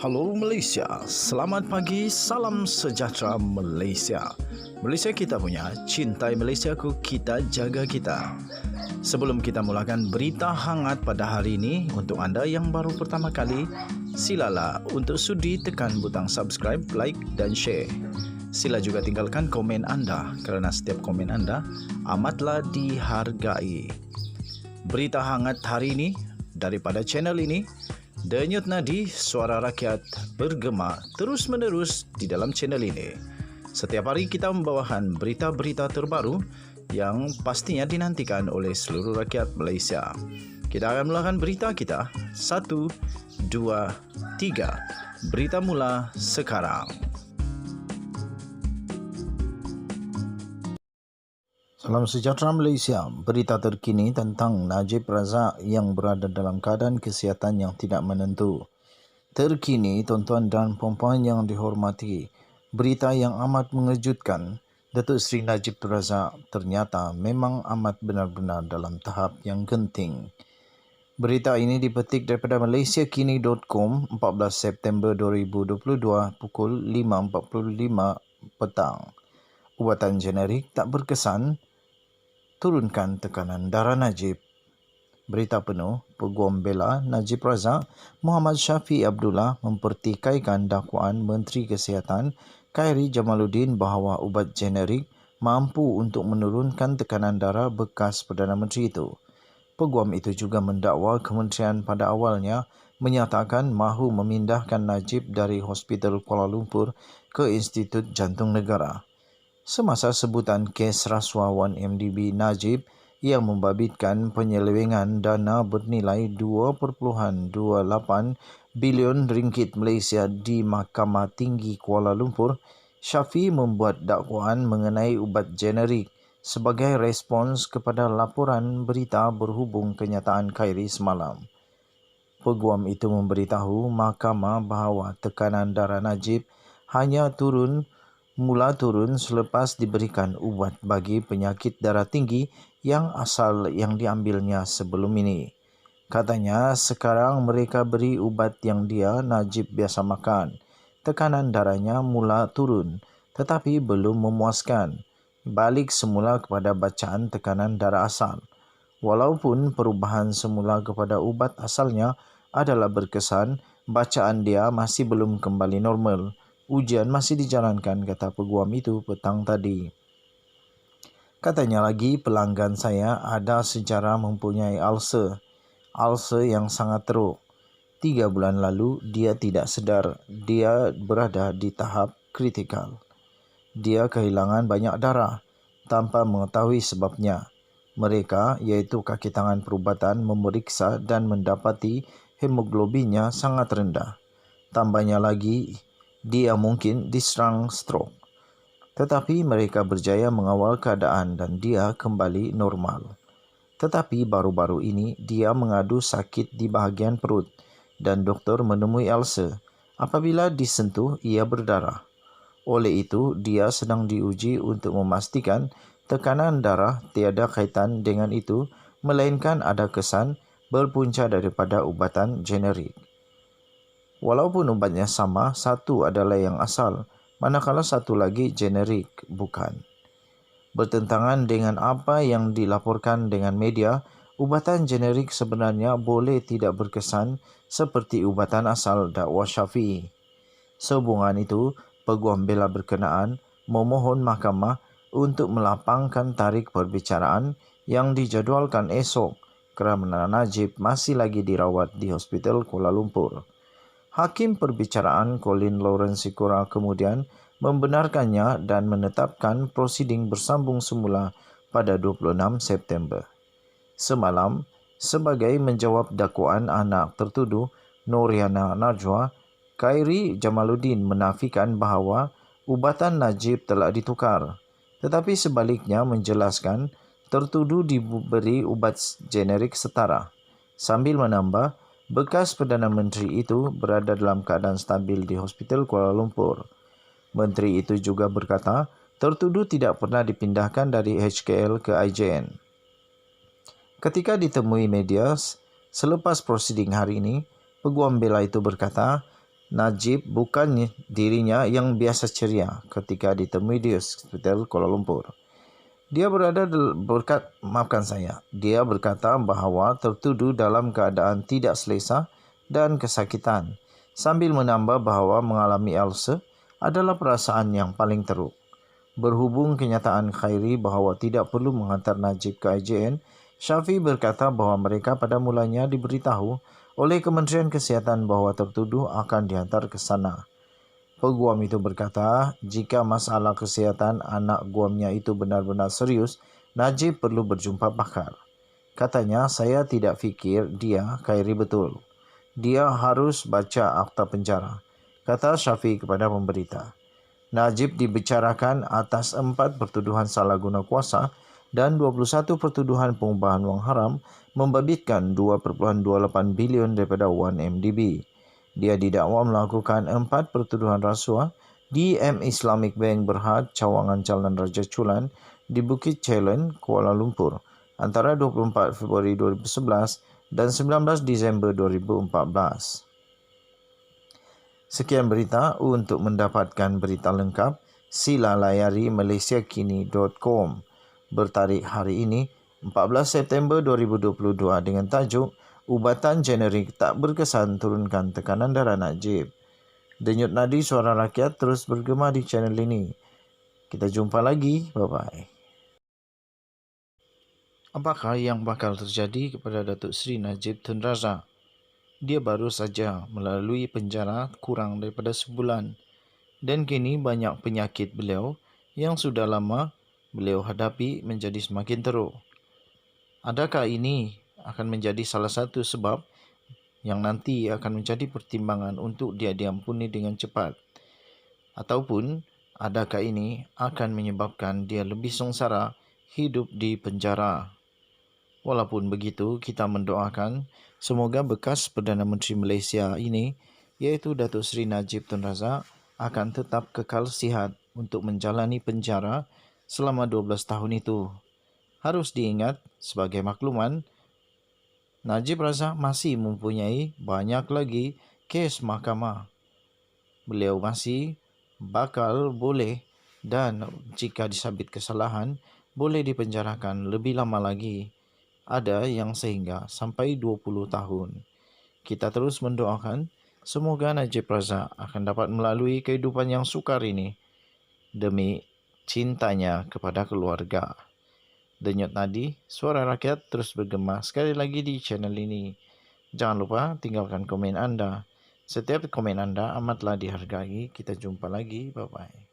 Halo Malaysia, selamat pagi, salam sejahtera Malaysia. Malaysia kita punya, cintai Malaysiaku, kita jaga kita. Sebelum kita mulakan berita hangat pada hari ini, untuk anda yang baru pertama kali, silalah untuk sudi tekan butang subscribe, like dan share. Sila juga tinggalkan komen anda kerana setiap komen anda amatlah dihargai. Berita hangat hari ini daripada channel ini, Denyut nadi suara rakyat bergema terus-menerus di dalam channel ini. Setiap hari kita membawakan berita-berita terbaru yang pastinya dinantikan oleh seluruh rakyat Malaysia. Kita akan mulakan berita kita. 1, 2, 3. Berita mula sekarang. Salam sejahtera Malaysia. Berita terkini tentang Najib Razak yang berada dalam keadaan kesihatan yang tidak menentu. Terkini, tuan-tuan dan puan-puan yang dihormati, berita yang amat mengejutkan. Datuk Seri Najib Razak ternyata memang amat benar-benar dalam tahap yang genting. Berita ini dipetik daripada malaysiakini.com 14 September 2022 pukul 5.45 petang. Ubatan generik tak berkesan, turunkan tekanan darah Najib. Berita penuh, Peguam Bela Najib Razak Muhammad Syafiq Abdullah mempertikaikan dakwaan Menteri Kesihatan Khairy Jamaluddin bahawa ubat generik mampu untuk menurunkan tekanan darah bekas Perdana Menteri itu. Peguam itu juga mendakwa kementerian pada awalnya menyatakan mahu memindahkan Najib dari Hospital Kuala Lumpur ke Institut Jantung Negara. Semasa sebutan kes rasuah 1MDB Najib yang membabitkan penyelewengan dana bernilai 2.28 bilion ringgit Malaysia di Mahkamah Tinggi Kuala Lumpur, Syafiq membuat dakwaan mengenai ubat generik sebagai respons kepada laporan berita berhubung kenyataan Khairy semalam. Peguam itu memberitahu mahkamah bahawa tekanan darah Najib hanya mula turun selepas diberikan ubat bagi penyakit darah tinggi yang diambilnya sebelum ini. Katanya sekarang mereka beri ubat yang Najib biasa makan. Tekanan darahnya mula turun tetapi belum memuaskan. Balik semula kepada bacaan tekanan darah asal. Walaupun perubahan semula kepada ubat asalnya adalah berkesan, bacaan dia masih belum kembali normal. Ujian masih dijalankan, kata peguam itu petang tadi. Katanya lagi, pelanggan saya ada sejarah mempunyai ulcer yang sangat teruk. 3 bulan lalu, dia tidak sedar. Dia berada di tahap kritikal. Dia kehilangan banyak darah tanpa mengetahui sebabnya. Mereka, iaitu kaki tangan perubatan, memeriksa dan mendapati hemoglobinnya sangat rendah. Tambahnya lagi, dia mungkin diserang stroke. Tetapi mereka berjaya mengawal keadaan dan dia kembali normal. Tetapi baru-baru ini dia mengadu sakit di bahagian perut dan doktor menemui ulcer. Apabila disentuh, ia berdarah. Oleh itu, dia sedang diuji untuk memastikan tekanan darah tiada kaitan dengan itu, melainkan ada kesan berpunca daripada ubatan generik. Walaupun ubatnya sama, satu adalah yang asal, manakala satu lagi generik, bukan. Bertentangan dengan apa yang dilaporkan dengan media, ubatan generik sebenarnya boleh tidak berkesan seperti ubatan asal, dakwa Syafiq. Sehubungan itu, Peguam Bela berkenaan memohon mahkamah untuk melapangkan tarikh perbicaraan yang dijadualkan esok kerana Najib masih lagi dirawat di Hospital Kuala Lumpur. Hakim perbicaraan Colin Lawrence Sikora kemudian membenarkannya dan menetapkan prosiding bersambung semula pada 26 September. Semalam, sebagai menjawab dakwaan anak tertuduh Noriana Najwa, Khairy Jamaluddin menafikan bahawa ubatan Najib telah ditukar, tetapi sebaliknya menjelaskan tertuduh diberi ubat generik setara, sambil menambah bekas Perdana Menteri itu berada dalam keadaan stabil di Hospital Kuala Lumpur. Menteri itu juga berkata, tertuduh tidak pernah dipindahkan dari HKL ke IJN. Ketika ditemui media selepas prosiding hari ini, Peguam Bela itu berkata, Najib bukan dirinya yang biasa ceria ketika ditemui di hospital Kuala Lumpur. Dia berkata bahawa tertuduh dalam keadaan tidak selesa dan kesakitan, sambil menambah bahawa mengalami ulcer adalah perasaan yang paling teruk. Berhubung kenyataan Khairi bahawa tidak perlu menghantar Najib ke IJN, Syafi berkata bahawa mereka pada mulanya diberitahu oleh Kementerian Kesihatan bahawa tertuduh akan dihantar ke sana. Peguam itu berkata, jika masalah kesihatan anak guamnya itu benar-benar serius, Najib perlu berjumpa pakar. Katanya, saya tidak fikir dia Khairi betul. Dia harus baca akta penjara, kata Syafi kepada pemberita. Najib dibicarakan atas 4 pertuduhan salah guna kuasa dan 21 pertuduhan pengubahan wang haram membabitkan 2.28 bilion daripada 1MDB. Dia didakwa melakukan 4 pertuduhan rasuah di Islamic Bank Berhad, Cawangan Jalan Raja Chulan di Bukit Chelon, Kuala Lumpur antara 24 Februari 2011 dan 19 Disember 2014. Sekian berita. Untuk mendapatkan berita lengkap, sila layari malaysiakini.com bertarikh hari ini 14 September 2022 dengan tajuk Ubatan Generik tak berkesan turunkan tekanan darah Najib. Denyut nadi suara rakyat terus bergema di channel ini. Kita jumpa lagi. Bye-bye. Apakah yang bakal terjadi kepada Datuk Seri Najib Tun Razak? Dia baru saja melalui penjara kurang daripada sebulan dan kini banyak penyakit beliau yang sudah lama beliau hadapi menjadi semakin teruk. Adakah ini akan menjadi salah satu sebab yang nanti akan menjadi pertimbangan untuk dia diampuni dengan cepat? Ataupun adakah ini akan menyebabkan dia lebih sengsara hidup di penjara? Walaupun begitu, kita mendoakan semoga bekas Perdana Menteri Malaysia ini, iaitu Datuk Seri Najib Tun Razak, akan tetap kekal sihat untuk menjalani penjara selama 12 tahun itu. Harus diingat, sebagai makluman, Najib Razak masih mempunyai banyak lagi kes mahkamah. Beliau masih bakal boleh dan jika disabit kesalahan, boleh dipenjarakan lebih lama lagi. Ada yang sehingga sampai 20 tahun. Kita terus mendoakan semoga Najib Razak akan dapat melalui kehidupan yang sukar ini demi cintanya kepada keluarga. Denyut nadi, suara rakyat terus bergema sekali lagi di channel ini. Jangan lupa tinggalkan komen anda. Setiap komen anda amatlah dihargai. Kita jumpa lagi. Bye-bye.